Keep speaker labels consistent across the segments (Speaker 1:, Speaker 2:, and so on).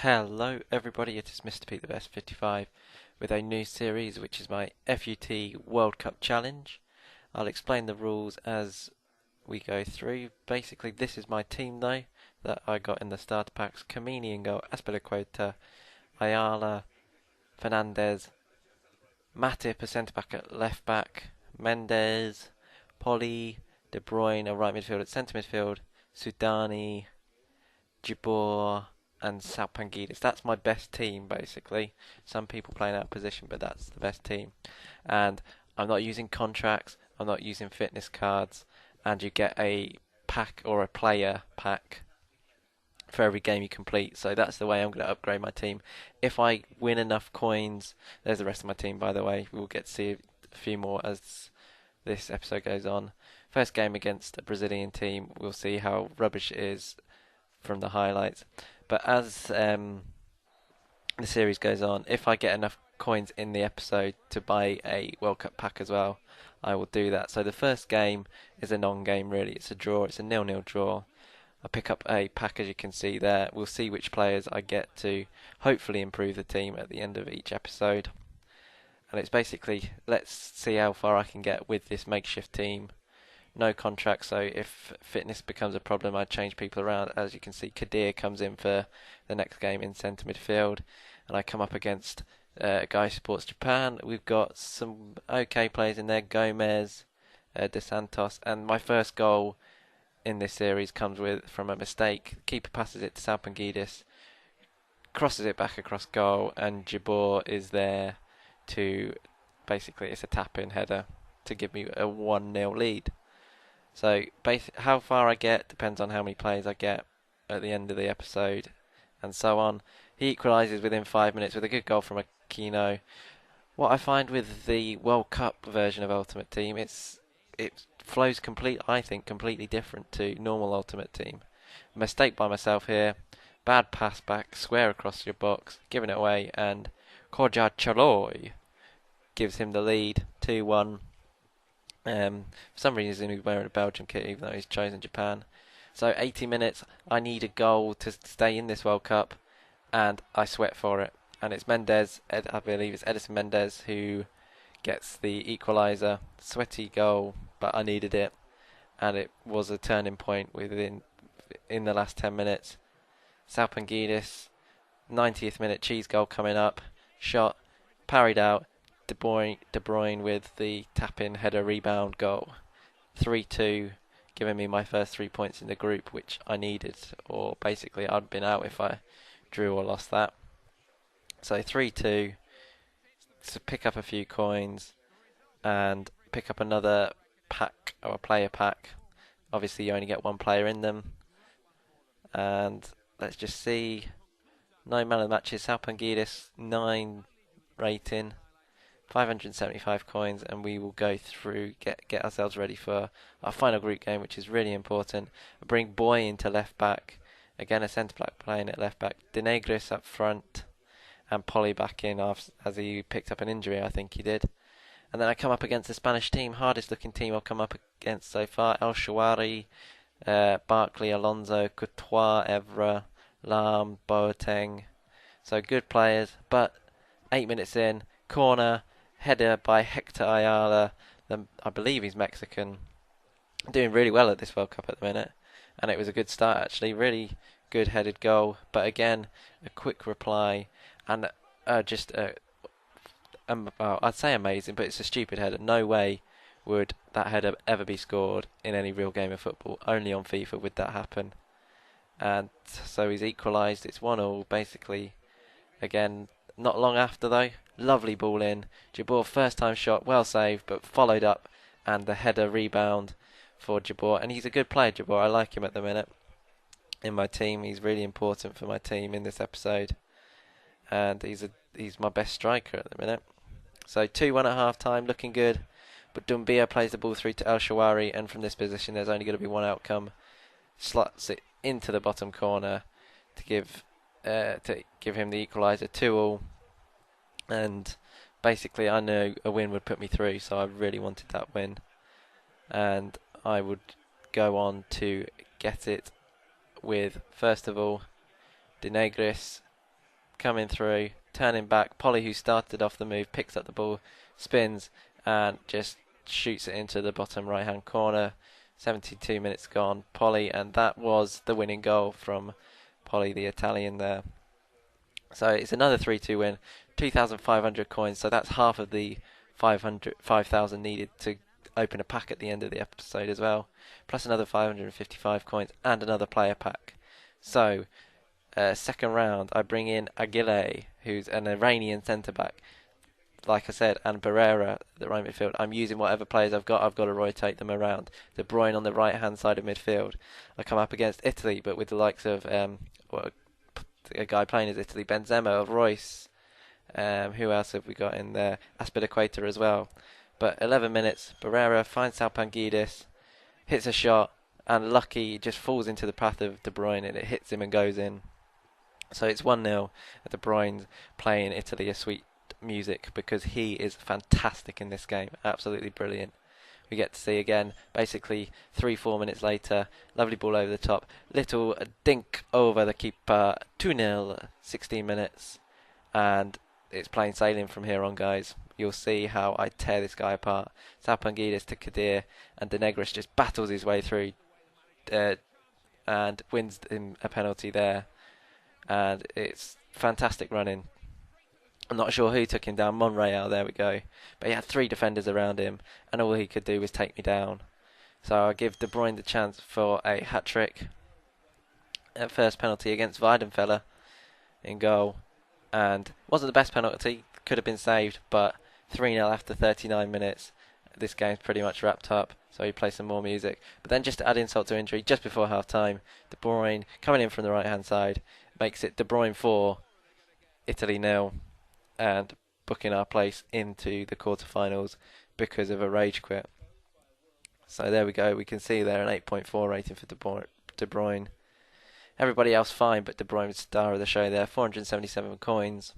Speaker 1: Hello everybody, it is Mr. Pete the Best 55 with a new series which is my FUT World Cup Challenge. I'll explain the rules as we go through. Basically this is my team though that I got in the starter packs: Kamini in goal, Aspilicueta, Ayala, Fernandez, Matip a centre back at left back, Mendes, Poli, De Bruyne a right midfield at centre midfield, Sudani, Jabor and Salpangidis. That's my best team, basically. Some people playing out of position, but that's the best team. And I'm not using contracts, I'm not using fitness cards, and you get a pack or a player pack for every game you complete. So that's the way I'm going to upgrade my team. If I win enough coins, there's the rest of my team, by the way. We'll get to see a few more as this episode goes on. First game against a Brazilian team, we'll see how rubbish it is from the highlights. But as the series goes on, if I get enough coins in the episode to buy a World Cup pack as well, I will do that. So the first game is a non-game really. It's a draw. It's a 0-0 draw. I pick up a pack as you can see there. We'll see which players I get to hopefully improve the team at the end of each episode. And it's basically, let's see how far I can get with this makeshift team. No contract, so if fitness becomes a problem, I change people around. As you can see, Kadir comes in for the next game in centre midfield, and I come up against a guy who supports Japan. We've got some okay players in there: Gomez, De Santos, and my first goal in this series comes from a mistake. The keeper passes it to Salpangidis, crosses it back across goal, and Jabor is there to basically, it's a tap-in header to give me a 1-0 lead. So how far I get depends on how many players I get at the end of the episode, and so on. He equalises within 5 minutes with a good goal from Aquino. What I find with the World Cup version of Ultimate Team, it flows I think, completely different to normal Ultimate Team. Mistake by myself here. Bad pass back, square across your box, giving it away, and Korja Chaloy gives him the lead, 2-1. For some reason he's wearing a Belgian kit even though he's chosen Japan. So 80 minutes, I need a goal to stay in this World Cup, and I sweat for it. And it's Mendes, I believe it's Edison Mendes who gets the equaliser. Sweaty goal, but I needed it, and it was a turning point in the last 10 minutes. Salpangidis, 90th minute, cheese goal coming up, shot, parried out. De Bruyne with the tap-in header rebound goal. 3-2, giving me my first 3 points in the group, which I needed, or basically I'd been out if I drew or lost that. So 3-2, to pick up a few coins and pick up another pack, or a player pack. Obviously you only get one player in them. And let's just see, 9 man of the matches, Salpangidis, 9 rating. 575 coins, and we will go through, get ourselves ready for our final group game, which is really important. I bring Boy into left back, again a centre back playing at left back, De Negris up front, and Poli back in as he picked up an injury, I think he did. And then I come up against the Spanish team, hardest looking team I've come up against so far: El Shawari, Barkley, Alonso, Courtois, Evra, Lam, Boateng. So good players, but 8 minutes in, corner, header by Hector Ayala, I believe he's Mexican, doing really well at this World Cup at the minute, and it was a good start actually, really good headed goal, but again a quick reply, and well, I'd say amazing, but it's a stupid header. No way would that header ever be scored in any real game of football. Only on FIFA would that happen. And so he's equalised, it's 1-1 basically. Again, not long after though, lovely ball in. Jabor, first time shot, well saved, but followed up, and the header rebound for Jabor. And he's a good player, Jabor. I like him at the minute in my team. He's really important for my team in this episode, and he's my best striker at the minute. So 2-1 at half time, looking good. But Dumbia plays the ball through to El Shawari, and from this position there's only going to be one outcome. Slots it into the bottom corner to give him the equaliser, 2-2. And basically I knew a win would put me through, so I really wanted that win, and I would go on to get it with, first of all, De Negris, coming through, turning back. Polly, who started off the move, picks up the ball, spins, and just shoots it into the bottom right-hand corner. 72 minutes gone. Polly, and that was the winning goal from Polly, the Italian there. So it's another 3-2 win. 2,500 coins, so that's half of the 5,000 needed to open a pack at the end of the episode as well. Plus another 555 coins and another player pack. So, second round, I bring in Aguilé, who's an Iranian centre-back, like I said, and Barrera, the right midfield. I'm using whatever players I've got to rotate them around. De Bruyne on the right-hand side of midfield. I come up against Italy, but with the likes of a guy playing as Italy, Benzema, Royce. Who else have we got in there? Aspilicueta as well. But 11 minutes, Barrera finds Salpangidis, hits a shot, and lucky just falls into the path of De Bruyne and it hits him and goes in. So it's 1-0. De Bruyne playing Italy a sweet music because he is fantastic in this game. Absolutely brilliant. We get to see again, basically 3-4 minutes later, lovely ball over the top, little dink over the keeper, 2-0, 16 minutes, and it's plain sailing from here on, guys. You'll see how I tear this guy apart. Salpangidis to Kadir, and De Negris just battles his way through and wins him a penalty there. And it's fantastic running. I'm not sure who took him down. Monreal, there we go. But he had 3 defenders around him, and all he could do was take me down. So I give De Bruyne the chance for a hat-trick. First penalty against Weidenfeller in goal. And wasn't the best penalty, could have been saved, but 3-0 after 39 minutes. This game's pretty much wrapped up, so he plays some more music. But then just to add insult to injury, just before half-time, De Bruyne coming in from the right-hand side, makes it De Bruyne 4, Italy 0, and booking our place into the quarterfinals because of a rage quit. So there we go, we can see there an 8.4 rating for De Bruyne. Everybody else fine, but De Bruyne was star of the show there. 477 coins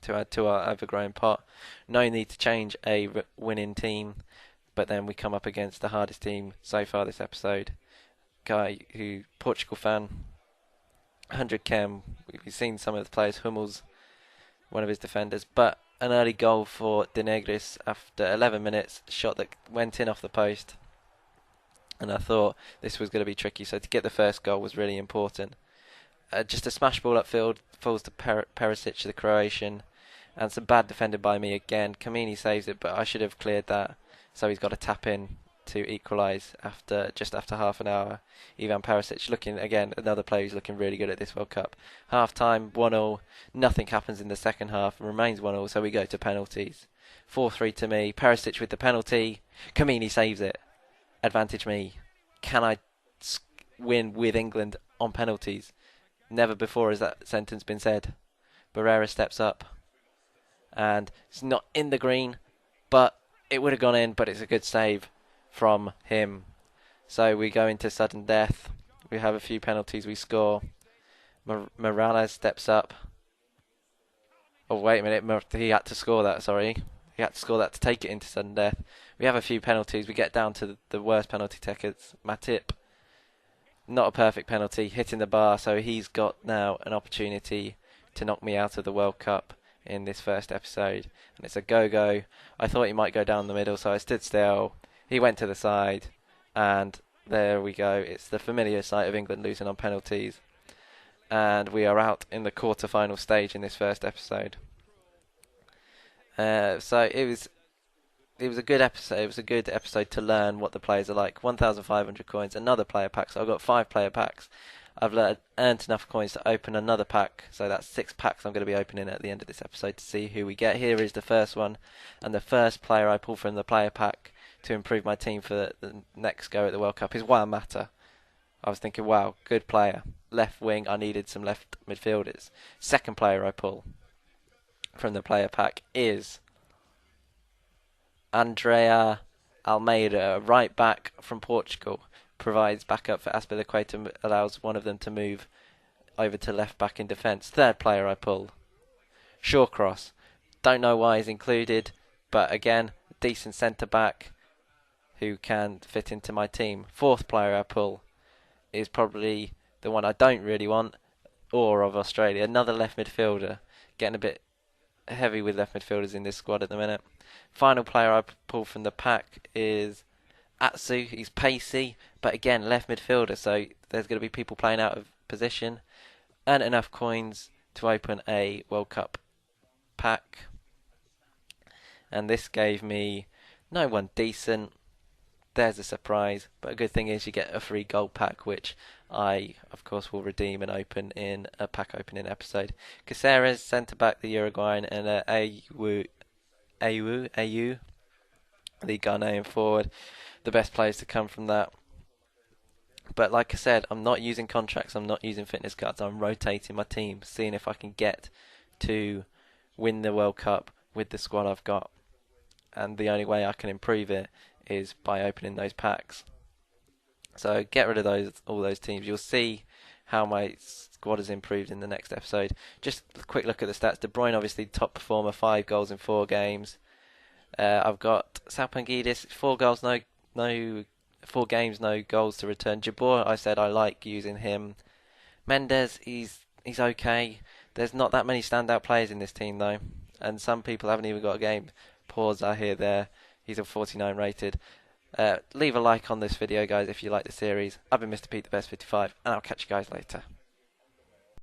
Speaker 1: to add to our overgrown pot. No need to change a winning team, but then we come up against the hardest team so far this episode. Guy who, Portugal fan, 100 chem. We've seen some of the players. Hummels, one of his defenders, but an early goal for De Negris after 11 minutes. Shot that went in off the post. And I thought this was going to be tricky, so to get the first goal was really important. Just a smash ball upfield, falls to Perisic, the Croatian, and some bad defending by me again. Kamini saves it, but I should have cleared that, so he's got to tap in to equalise just after half an hour. Ivan Perisic looking, again, another player who's looking really good at this World Cup. Half time, 1-0, nothing happens in the second half, remains 1-0, so we go to penalties. 4-3 to me, Perisic with the penalty, Kamini saves it. Advantage me. Can I win with England on penalties? Never before has that sentence been said. Barrera steps up, and it's not in the green, but it would have gone in, but it's a good save from him. So we go into sudden death. We have a few penalties we score. Morales steps up. Oh, wait a minute. He had to score that, sorry. He had to score that to take it into sudden death. We have a few penalties. We get down to the worst penalty takers. Matip, not a perfect penalty, hitting the bar, so he's got now an opportunity to knock me out of the World Cup in this first episode. And it's a go-go. I thought he might go down the middle, so I stood still. He went to the side, and there we go. It's the familiar sight of England losing on penalties. And we are out in the quarter-final stage in this first episode. So it was a good episode. It was a good episode to learn what the players are like. 1,500 coins, another player pack. So I've got 5 player packs. I've earned enough coins to open another pack. So that's 6 packs I'm going to be opening at the end of this episode to see who we get. Here is the first one, and the first player I pull from the player pack to improve my team for the next go at the World Cup is Juan Mata. I was thinking, wow, good player. Left wing, I needed some left midfielders. Second player I pull from the player pack is Andrea Almeida, right back from Portugal. Provides backup for Aspilicueta, allows one of them to move over to left back in defence. Third player I pull, Shawcross. Don't know why he's included, but again, decent centre back who can fit into my team. Fourth player I pull is probably the one I don't really want, or of Australia. Another left midfielder. Getting a bit heavy with left midfielders in this squad at the minute. Final player I pulled from the pack is Atsu. He's pacey, but again, left midfielder, so there's going to be people playing out of position. Earned enough coins to open a World Cup pack, and this gave me no one decent. There's a surprise, but a good thing is you get a free gold pack, which I, of course, will redeem and open in a pack opening episode. Caceres, centre back, the Uruguayan, and Ayu, the Ghanaian forward. The best players to come from that. But like I said, I'm not using contracts, I'm not using fitness cards, I'm rotating my team, seeing if I can get to win the World Cup with the squad I've got. And the only way I can improve it is by opening those packs. So get rid of all those teams. You'll see how my squad has improved in the next episode. Just a quick look at the stats. De Bruyne, obviously top performer, 5 goals in 4 games. I've got Salpangidis, 4 goals, no 4 games, no goals to return. Jabor, I said I like using him. Mendes, he's okay. There's not that many standout players in this team though, and some people haven't even got a game. Pause are there. He's a 49 rated. Leave a like on this video, guys, if you like the series. I've been Mr. Pete, the best 55, and I'll catch you guys later.